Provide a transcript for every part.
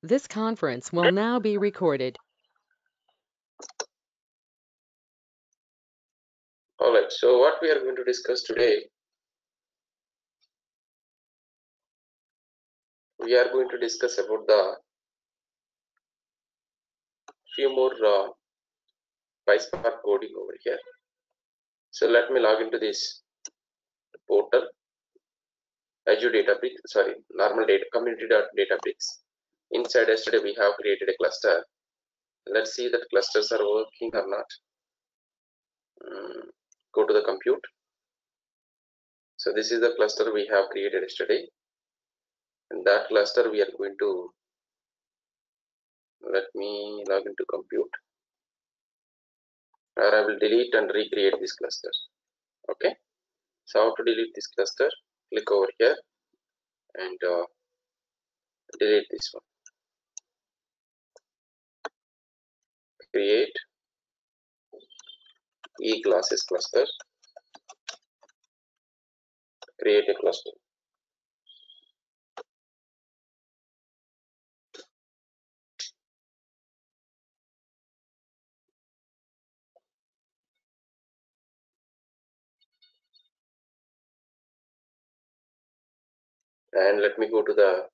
This conference will now be recorded. Alright, so what we are going to discuss today, we are going to discuss about the few more PySpark coding over here. So let me log into this portal, Azure Databricks, sorry, normal data, community.databricks. Inside yesterday we have created a cluster. Let's see that clusters are working or not. Go to the compute. So this is the cluster we have created yesterday. And that cluster we are going to, let me log into compute. Or I will delete and recreate this cluster. Okay. So how to delete this cluster? Click over here and delete this one. Create e-classes cluster. Create a cluster. And let me go to the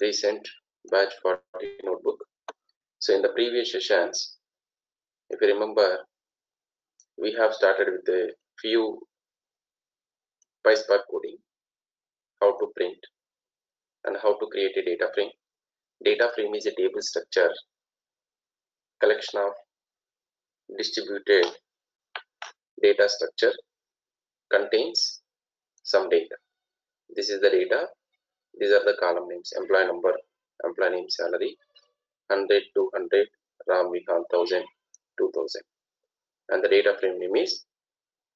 recent batch 40 notebook. So in the previous sessions, if you remember, we have started with a few PySpark coding, how to print and how to create a data frame. Data frame is a table structure, collection of distributed data structure, contains some data. This is the data. These are the column names: employee number, employee name, salary, 100, 200, Ram Vihan 1000, 2000. And the data frame name is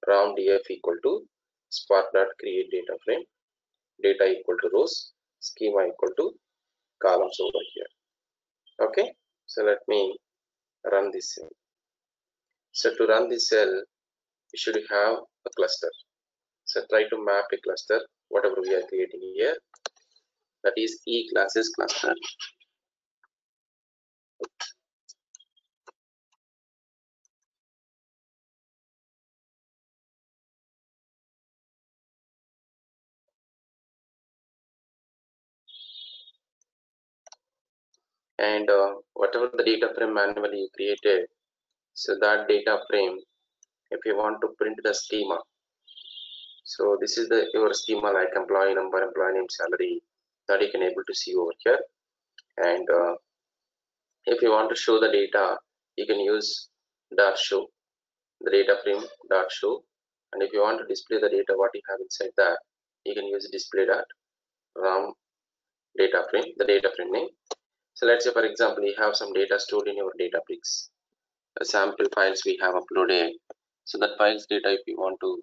Ram df equal to spark.create data frame, data equal to rows, schema equal to columns over here. Okay, so let me run this cell. So to run this cell, you should have a cluster. So try to map a cluster, whatever we are creating here, that is e-classes cluster. And whatever the data frame manually you created, so that data frame, if you want to print the schema, so this is the your schema like employee number, employee name, salary, that you can able to see over here. And if you want to show the data, you can use dot show, the data frame dot show. And if you want to display the data what you have inside that, you can use display dot ram data frame, the data frame name. So let's say for example you have some data stored in your Databricks, sample files we have uploaded. So that files data, if you want to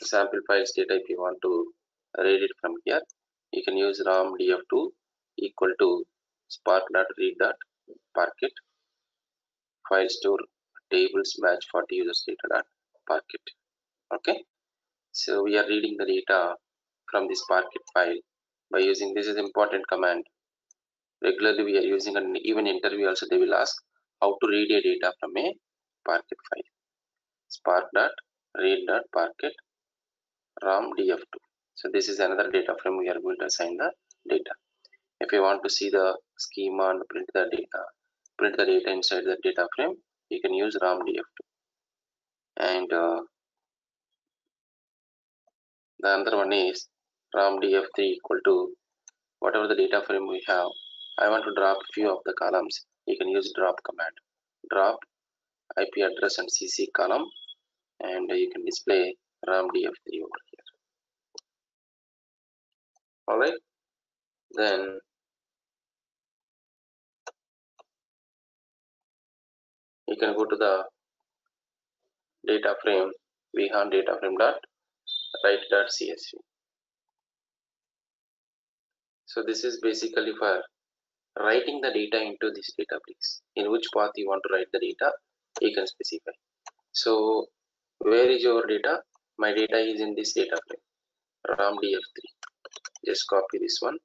sample files data, if you want to read it from here, you can use ram df2 equal to spark.read.parquet file store tables batch 40 users data dot parquet. Okay, so we are reading the data from this parquet file by using this is important command. Regularly we are using, an even interview also they will ask how to read a data from a parquet file. Spark.read.parquet ram df2. So this is another data frame we are going to assign the data. If you want to see the schema and print the data inside the data frame, you can use ram df2. And the another one is ram df3 equal to whatever the data frame we have. I want to drop few of the columns. You can use drop command. Drop IP address and CC column, and you can display ram df3 over here. Alright, then you can go to the data frame Vihan data frame dot write.csv. So this is basically for writing the data into this Databricks. In which path you want to write the data, you can specify. So where is your data? My data is in this data frame ram df3. Just copy this one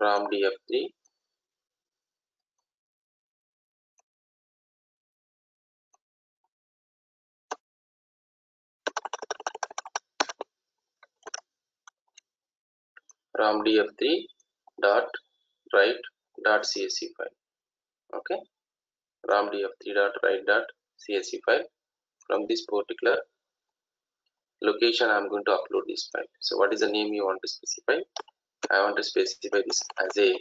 ramdf3 ramdf3 dot write dot csv file. Okay, ramdf3 dot write dot csv file. From this particular location I'm going to upload this file. So what is the name you want to specify? I want to specify this as a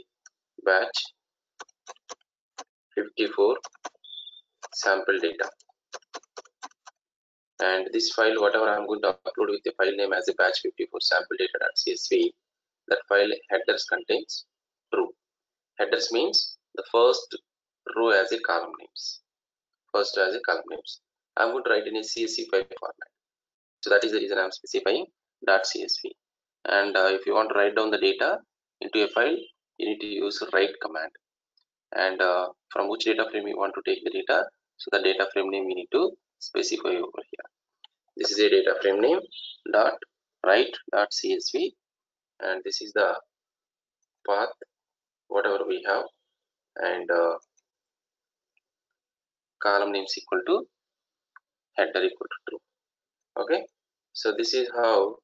batch 54 sample data, and this file whatever I'm going to upload with the file name as a batch 54 sample data.csv, that file headers contains true. Headers means the first row as a column names, I'm going to write in a csv file format. So that is the reason I'm specifying .csv. And if you want to write down the data into a file, you need to use write command. And from which data frame you want to take the data, so the data frame name we need to specify over here. This is a data frame name dot write dot csv, and this is the path whatever we have, and column names equal to header equal to true. Okay, so this is how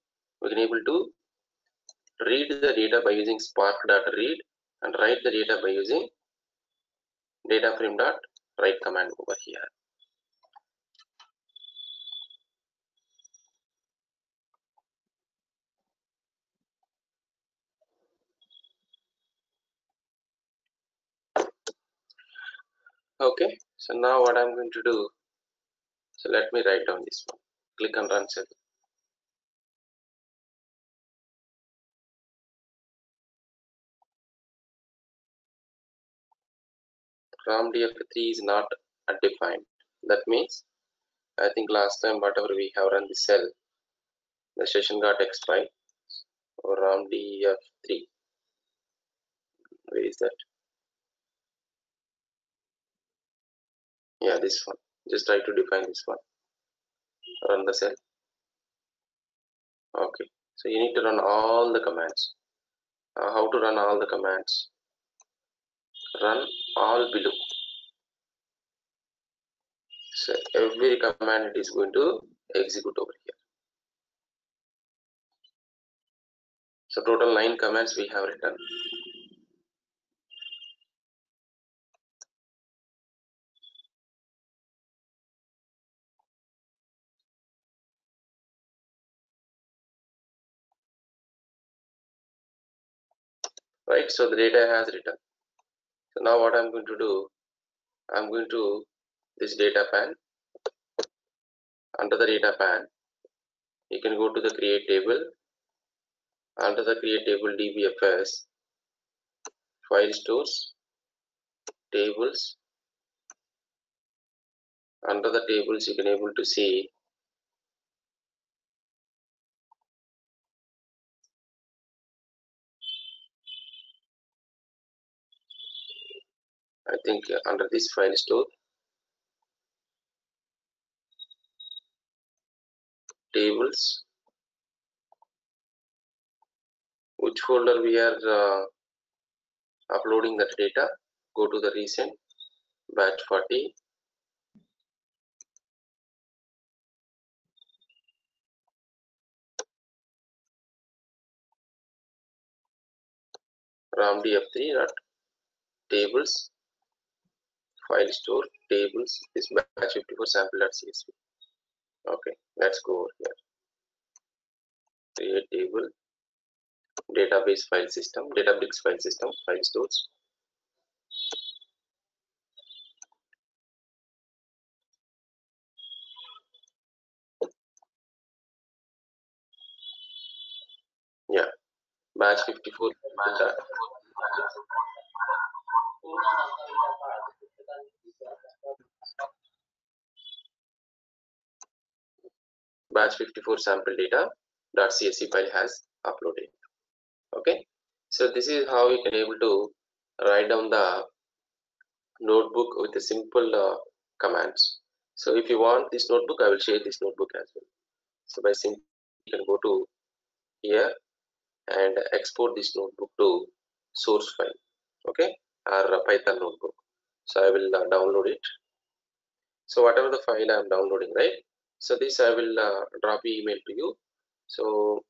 we can able to read the data by using spark.read and write the data by using data frame dot write command over here. Okay, so now what I'm going to do, so let me write down this one. Click on run cell. ramdf3 is not defined. That means I think last time whatever we have run the cell, the session got expired. Or ramdf3, where is that? Yeah, this one. Just try to define this one. Run the cell. Okay, so you need to run all the commands. How to run all the commands? Run all below. So every command it is going to execute over here. So total 9 commands we have written. Right, so the data has written. So now what I'm going to do, I'm going to this data pan. Under the data pan, you can go to the create table. Under the create table dbfs, file stores, tables. Under the tables you can able to see I think under this file store, tables, which folder we are uploading that data, go to the recent batch 40, ramdf3 tables, file store, tables, this batch 54 sample.csv. Okay, let's go over here. Create table, database file system, Databricks file system, file stores. Yeah, batch 54 data. Batch 54 sample data.csv file has uploaded. Okay, so this is how we can able to write down the notebook with a simple commands. So if you want this notebook, I will share this notebook as well. So by simply you can go to here and export this notebook to source file, okay, or a Python notebook. So I will download it. So whatever the file I am downloading, right? So this I will drop email to you. So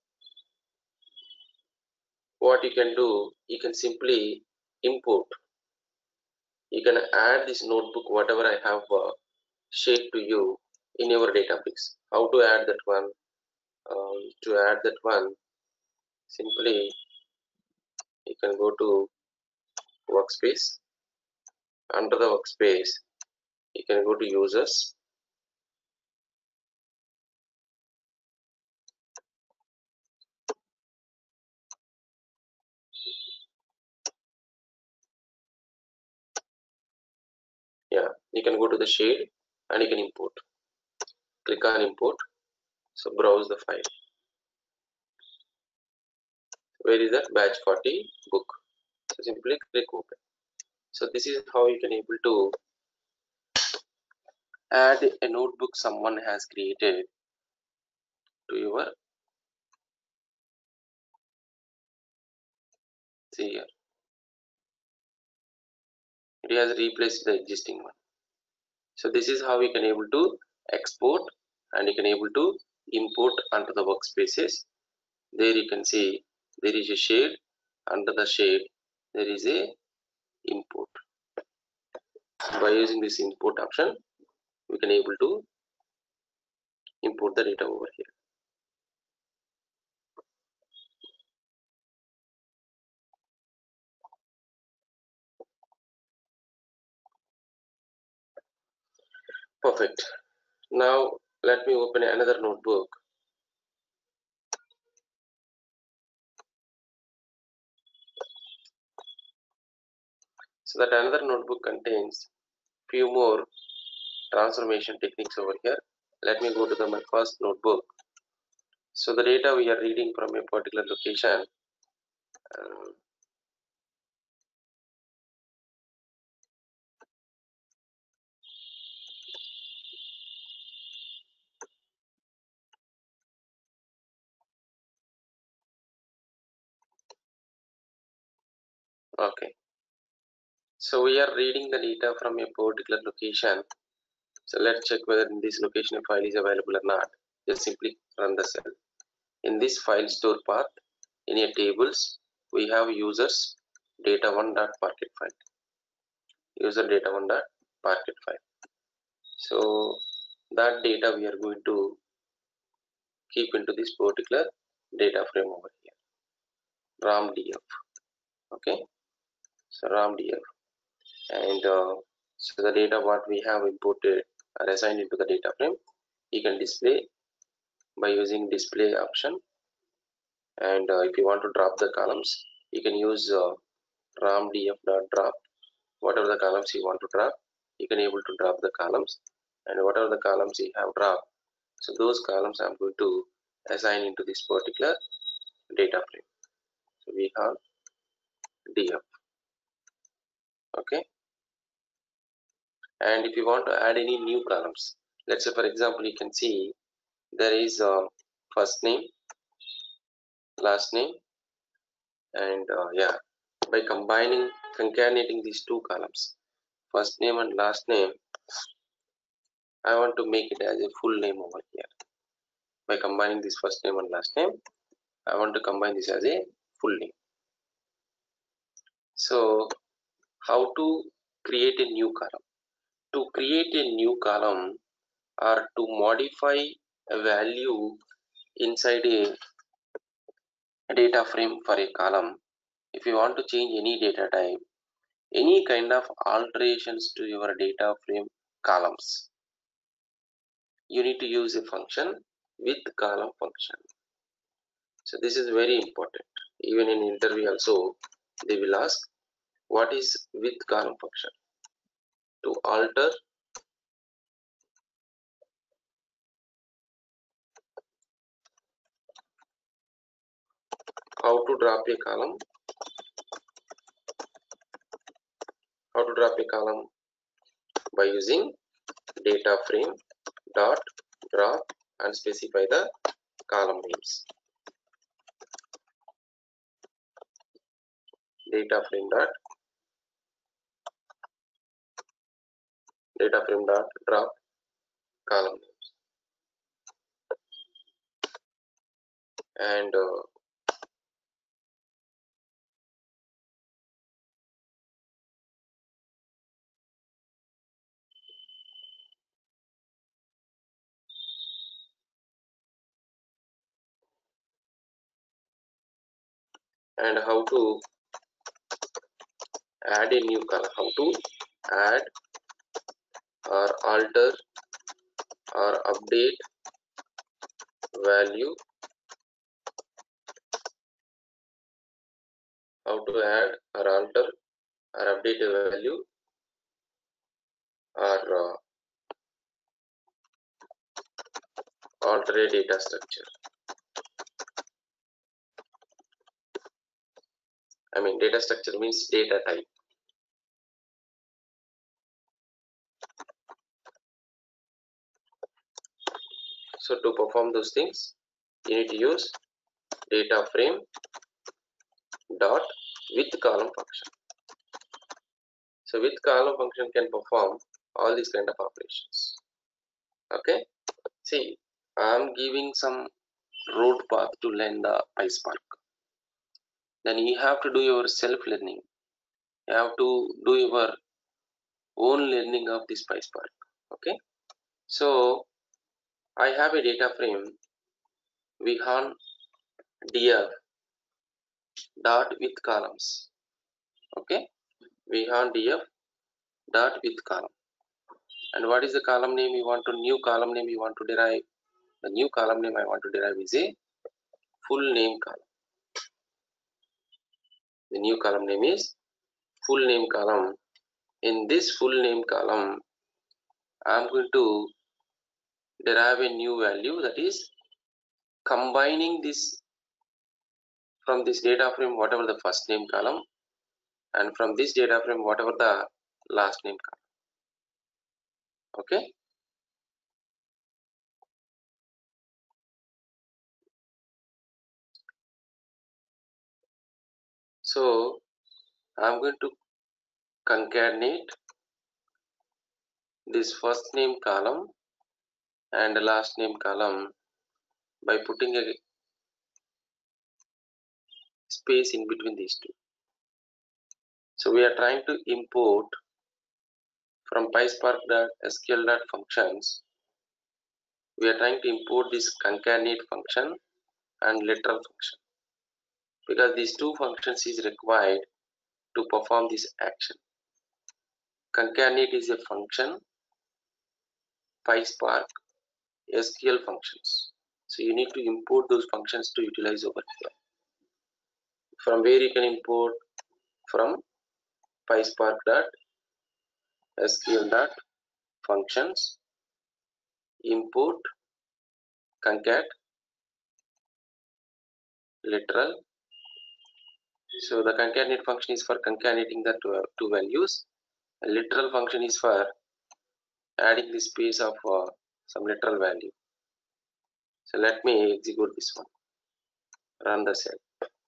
what you can do, you can simply import. You can add this notebook, whatever I have shared to you in your Databricks. How to add that one? To add that one, simply you can go to workspace. Under the workspace, you can go to users. Yeah, you can go to the shade and you can import. Click on import. So browse the file. Where is that batch 40 book? So simply click open. So this is how you can able to add a notebook someone has created to your, see here, it has replaced the existing one. So this is how you can able to export and you can able to import onto the workspaces. There you can see there is a shade. Under the shade there is a import. By using this import option, we can able to import the data over here. Perfect. Now let me open another notebook. So that another notebook contains few more transformation techniques over here. Let me go to my first notebook. So the data we are reading from a particular location. Uh, okay. So we are reading the data from a particular location. So let's check whether in this location a file is available or not. Just simply run the cell. In this file store path, in a tables, we have users data1.parquet file. User data1.parquet file. So that data we are going to keep into this particular data frame over here. RAMDF. Okay. So RAMDF. And so the data what we have imported are assigned into the data frame. You can display by using display option, and if you want to drop the columns, you can use ramdf.drop. Whatever the columns you want to drop, you can able to drop the columns, and whatever the columns you have dropped, so those columns I'm going to assign into this particular data frame. So we have df. Okay. And if you want to add any new columns, let's say for example, you can see there is first name, last name, and yeah, by combining, concatenating these two columns, first name and last name, I want to make it as a full name over here. By combining this first name and last name, I want to combine this as a full name. So how to create a new column? To create a new column or to modify a value inside a data frame for a column, if you want to change any data type, any kind of alterations to your data frame columns, you need to use a function with column function. So this is very important. Even in interview also, they will ask what is with column function. To alter how to drop a column, by using data frame dot drop and specify the column names. data frame dot drop column names, and how to add a new column, how to add or alter or update value, how to add or alter or update a value or alter a data structure. I mean, data structure means data type. So to perform those things, you need to use data frame dot with column function. So with column function can perform all these kind of operations. Okay. See, I'm giving some road path to learn the PySpark. Then you have to do your self-learning. You have to do your own learning of this PySpark. Okay. So I have a data frame vihan df dot with columns. Okay. Vihan df dot with column. And what is the column name you want to, new column name you want to derive? The new column name I want to derive is a full name column. The new column name is full name column. In this full name column, I am going to derive a new value, that is combining this from this data frame whatever the first name column, and from this data frame whatever the last name column. Okay. So I am going to concatenate this first name column and last name column by putting a space in between these two. So we are trying to import from PySpark.sql.functions. We are trying to import this concatenate function and literal function, because these two functions is required to perform this action. Concatenate is a function, PySpark SQL functions. So you need to import those functions to utilize over here. From where you can import? From PySpark.sql.functions import concat literal. So the concatenate function is for concatenating the two values. A literal function is for adding the space of some literal value. So let me execute this one. Run the cell.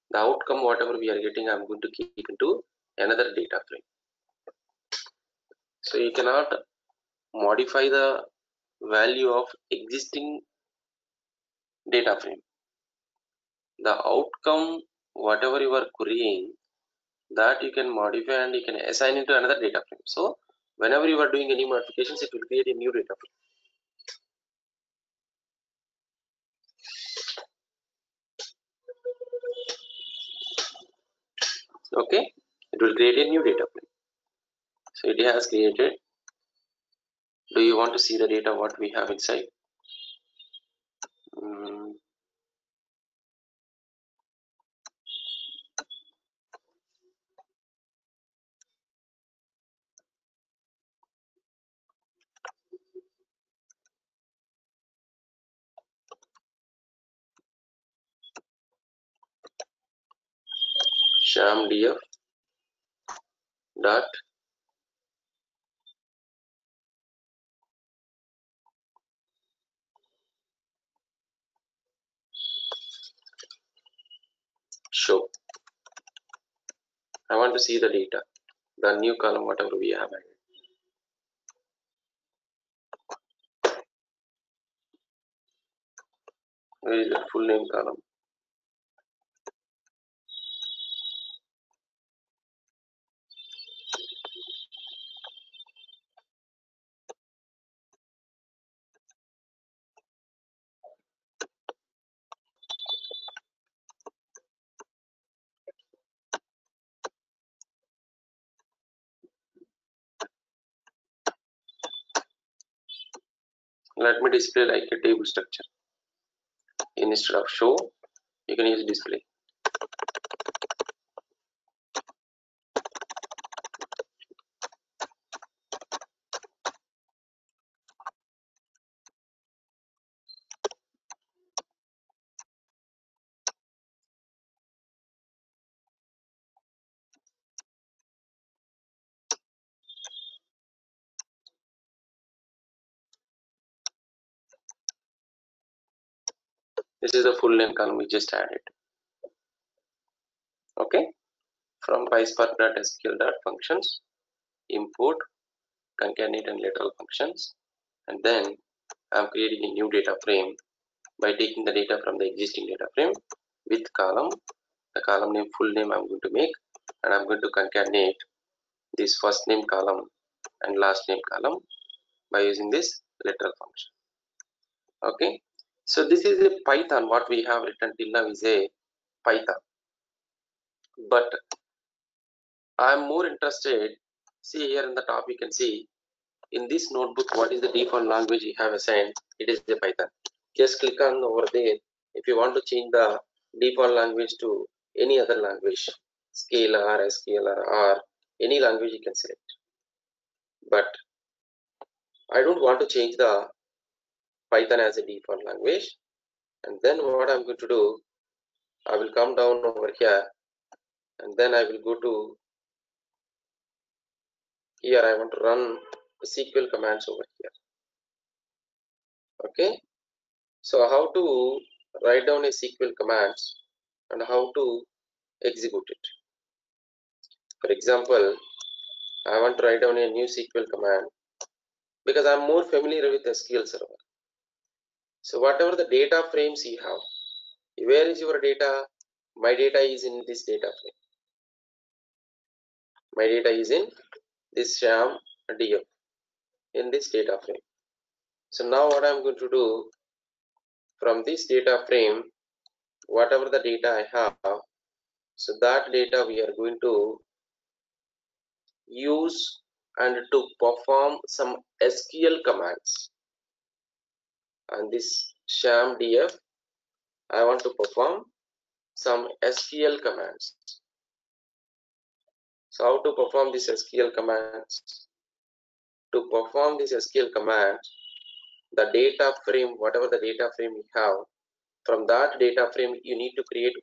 The outcome whatever we are getting, I'm going to keep into another data frame. So you cannot modify the value of existing data frame. The outcome whatever you are querying, that you can modify and you can assign into another data frame. So whenever you are doing any modifications, it will create a new data frame. Okay, it will create a new data frame. So it has created. Do you want to see the data what we have inside? ShamDF dot show. I want to see the data, the new column, whatever we have added. Where is the full name column? Let me display like a table structure. Instead of show, you can use display. This is the full name column we just added. Okay, from PySpark.sql.functions, import, concatenate and literal functions, and then I'm creating a new data frame by taking the data from the existing data frame with column, the column name, full name I'm going to make, and I'm going to concatenate this first name column and last name column by using this literal function. Okay, so this is a Python. What we have written till now is a Python, but I'm more interested. See here in the top, you can see in this notebook what is the default language you have assigned. It is the Python. Just click on over there if you want to change the default language to any other language, Scala, SQL, or any language you can select. But I don't want to change the Python as a default language. And then what I'm going to do, I will come down over here, and then I will go to here. I want to run SQL commands over here. Okay, so how to write down a SQL commands and how to execute it. For example, I want to write down a new SQL command because I'm more familiar with SQL Server. So whatever the data frames you have, where is your data? My data is in this data frame. My data is in this sham df in this data frame. So now what I'm going to do, from this data frame, whatever the data I have, so that data we are going to use and to perform some SQL commands. And this sham df, I want to perform some SQL commands. So how to perform this SQL commands? To perform this SQL command, the data frame, whatever the data frame you have, from that data frame you need to create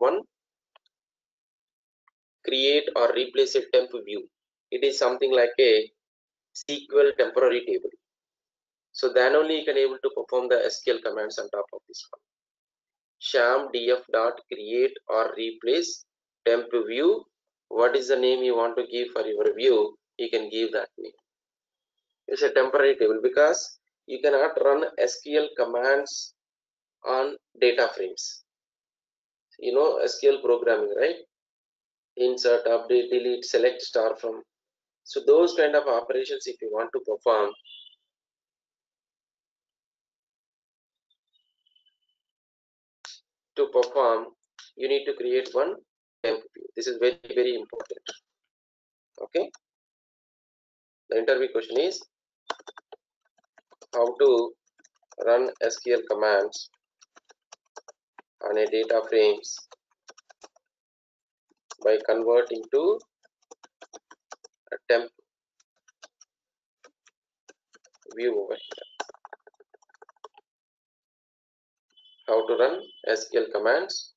or replace a temp view. It is something like a SQL temporary table. So then only you can able to perform the SQL commands on top of this one. Sham df dot create or replace temp view. What is the name you want to give for your view? You can give that name. It's a temporary table because you cannot run SQL commands on data frames. You know SQL programming, right? Insert, update, delete, select, star from. So those kind of operations, if you want to perform, you need to create one temp view. This is very, very important. Okay. The interview question is how to run SQL commands on a data frames by converting to a temp view over here. How to run SQL commands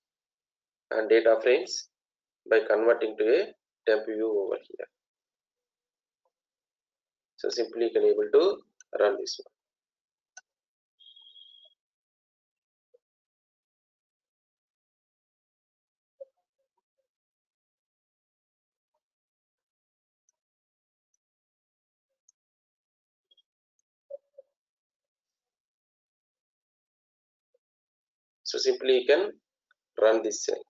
and data frames by converting to a temp view over here. So simply you can able to run this one. So simply you can run this cell.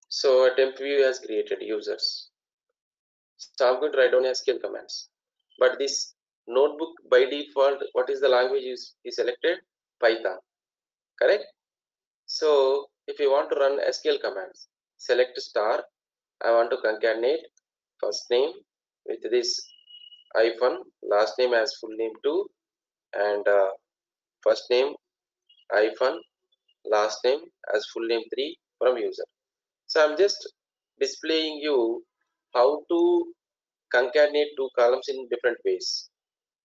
So a temp view has created users. So I'm going to write down SQL commands. But this notebook by default, what is the language is selected? Python, correct? So if you want to run SQL commands, select star. I want to concatenate first name with this hyphen, last name as full name 2, and first name hyphen, last name as full name 3 from user. So I'm just displaying you how to concatenate two columns in different ways.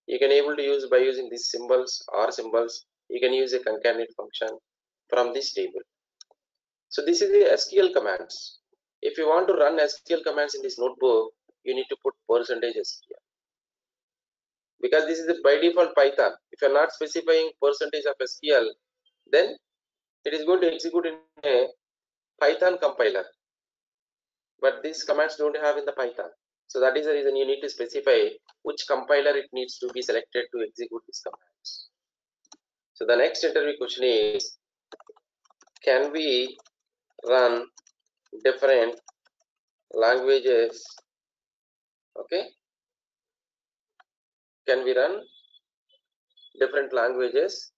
You can able to use by using these symbols or symbols. You can use a concatenate function from this table. So this is the SQL commands. If you want to run SQL commands in this notebook, you need to put %SQL, because this is the by default Python. If you are not specifying percentage of SQL, then it is going to execute in a Python compiler. But these commands don't have in the Python. So that is the reason you need to specify which compiler it needs to be selected to execute these commands. So the next interview question is, can we run different languages? Okay, can we run different languages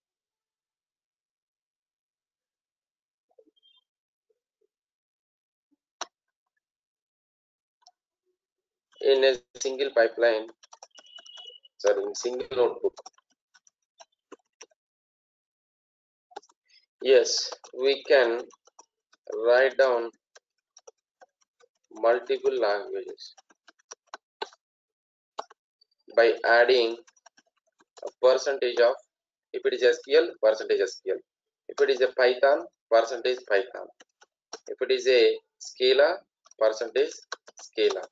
in a single pipeline, sorry, in single notebook? Yes, we can write down multiple languages by adding a percentage of, if it is SQL, percentage SQL. If it is a Python, percentage Python. If it is a Scala, percentage Scala.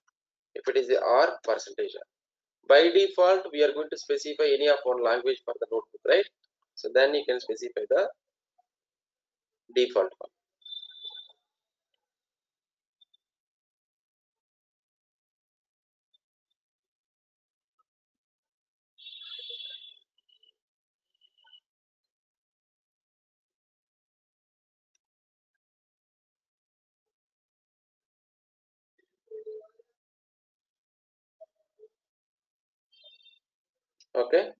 If it is a R, percentage R. By default, we are going to specify any of one language for the notebook, right? So then you can specify the default one. Okay.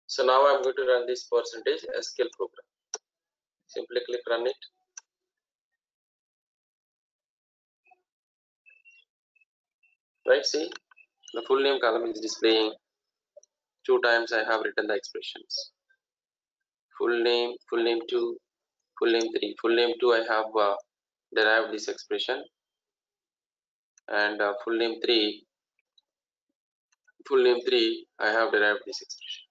So now I'm going to run this percentage SQL program. Simply click run it. Right, see, the full name column is displaying 2 times. I have written the expressions. Full name 2, full name 3. Full name 2, I have derived this expression, and full name 3, I have derived this expression.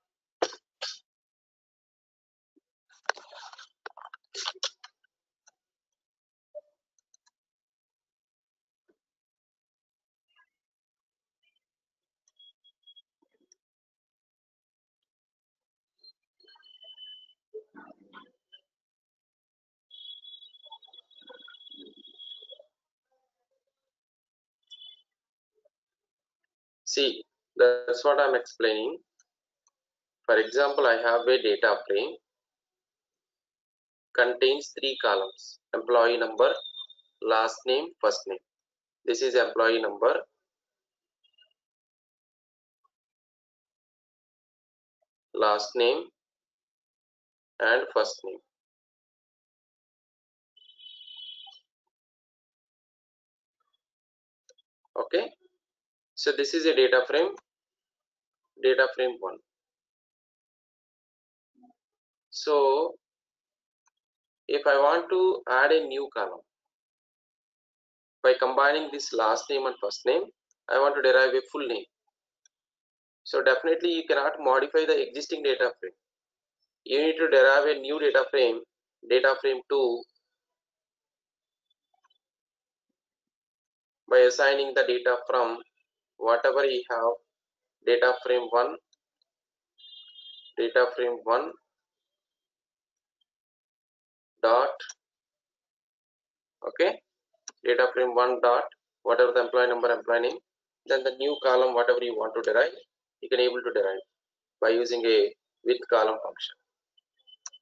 See, that's what I'm explaining. For example, I have a data frame contains 3 columns: employee number, last name, first name. This is employee number, last name, and first name. Okay, so this is a data frame 1. So If I want to add a new column by combining this last name and first name, I want to derive a full name. So definitely you cannot modify the existing data frame. You need to derive a new data frame 2, by assigning the data from whatever you have, data frame 1 dot, okay, data frame 1 dot whatever the employee number, employee name, then the new column whatever you want to derive, you can able to derive by using a with column function.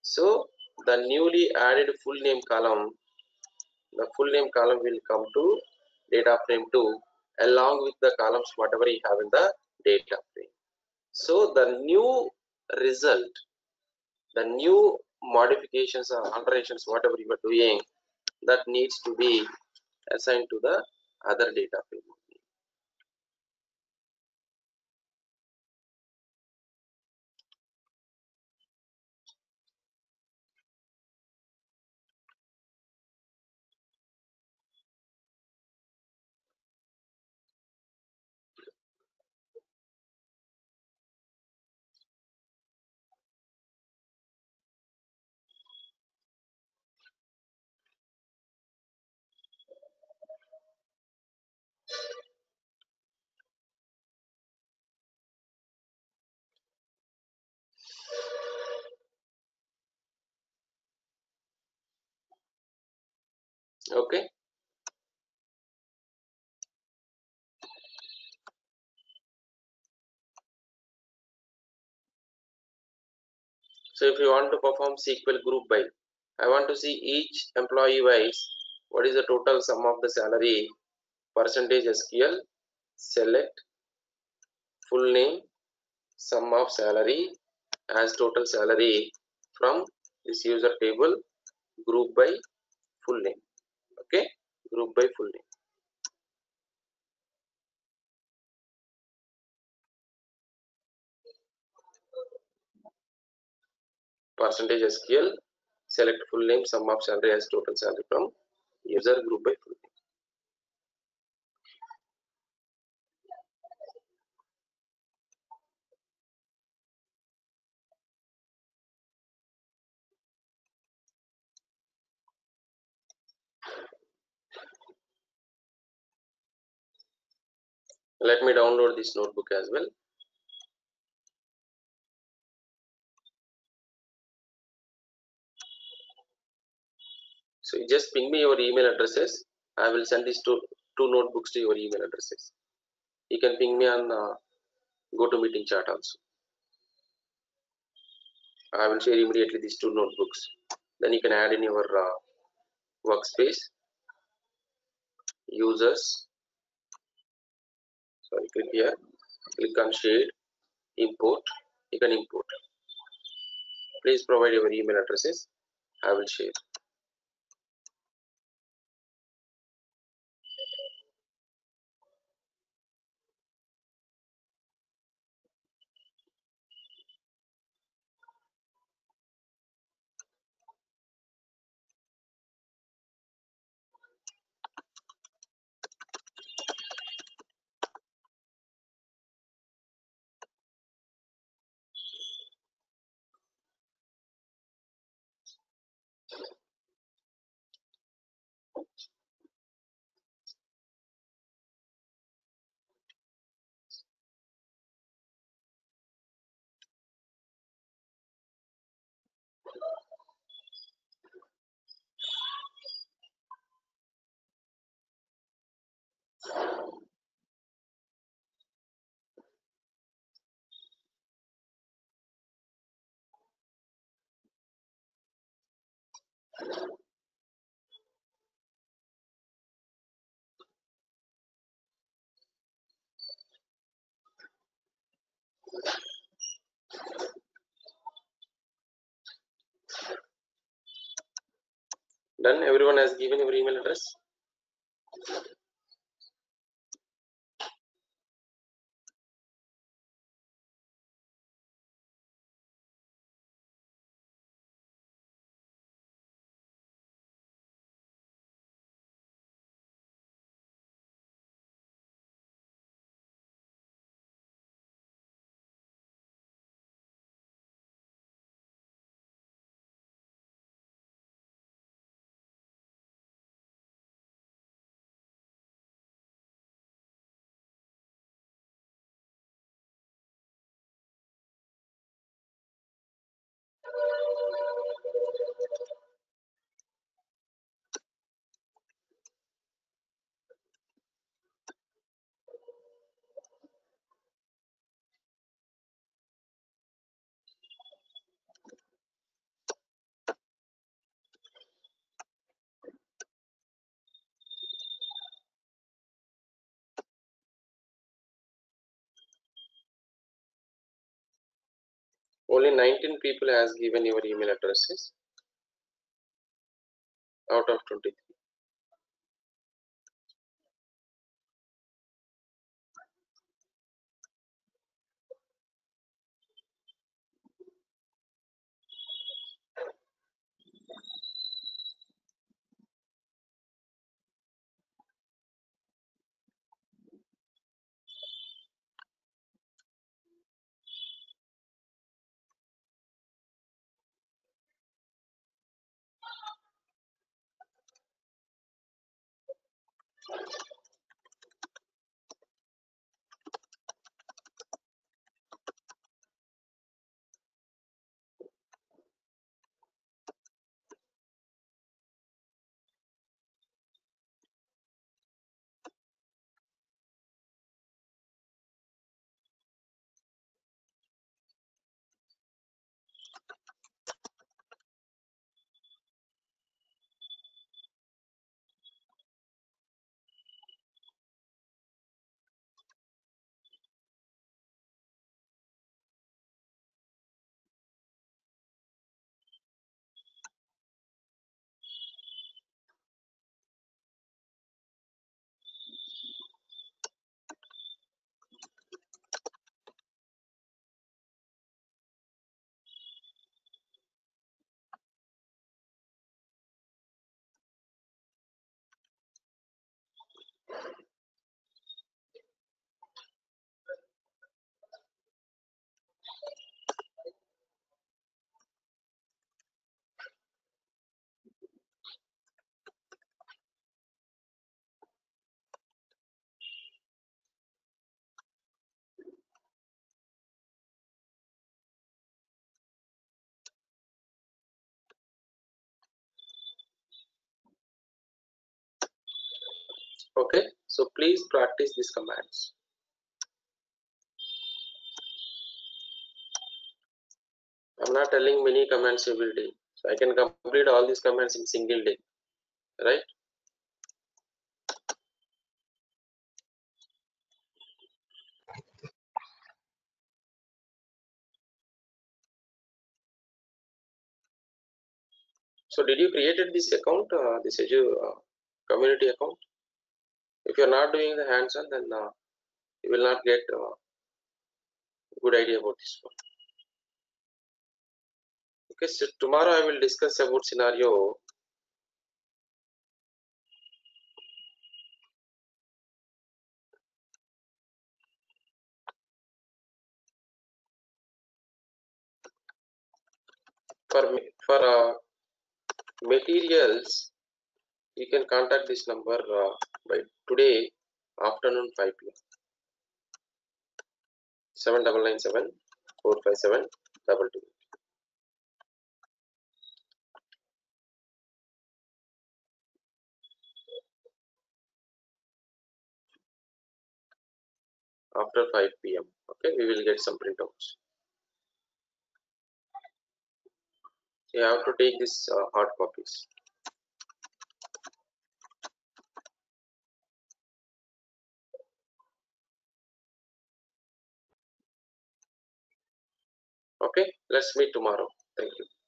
So the newly added full name column, the full name column will come to data frame 2 along with the columns whatever you have in the data frame. So the new result, the new modifications or alterations whatever you are doing, that needs to be assigned to the other data frame. Okay, so if you want to perform SQL group by, I want to see each employee wise what is the total sum of the salary, percentage SQL, select full name, sum of salary as total salary from this user table, group by full name. Okay, group by full name. Percentage SQL, select full name, sum of salary as total salary from user, group by full name. Let me download this notebook as well. So you just ping me your email addresses. I will send these two notebooks to your email addresses. You can ping me on GoToMeeting chat also. I will share immediately these two notebooks. Then you can add in your workspace, users. Sorry, click here, click on shade, import. You can import. Please provide your email addresses. I will share. Done. Everyone has given your email address. Only 19 people has given your email addresses out of 23. Okay, so please practice these commands. I'm not telling many commands every day, so I can complete all these commands in single day, right? So did you created this account, this community account? If you're not doing the hands-on, then you will not get good idea about this one. Okay, so tomorrow I will discuss about scenario. For materials, you can contact this number by today afternoon 5 p.m. 7997 457 22. After 5 p.m. Okay, we will get some printouts. You have to take this hard copies. Okay, let's meet tomorrow. Thank you.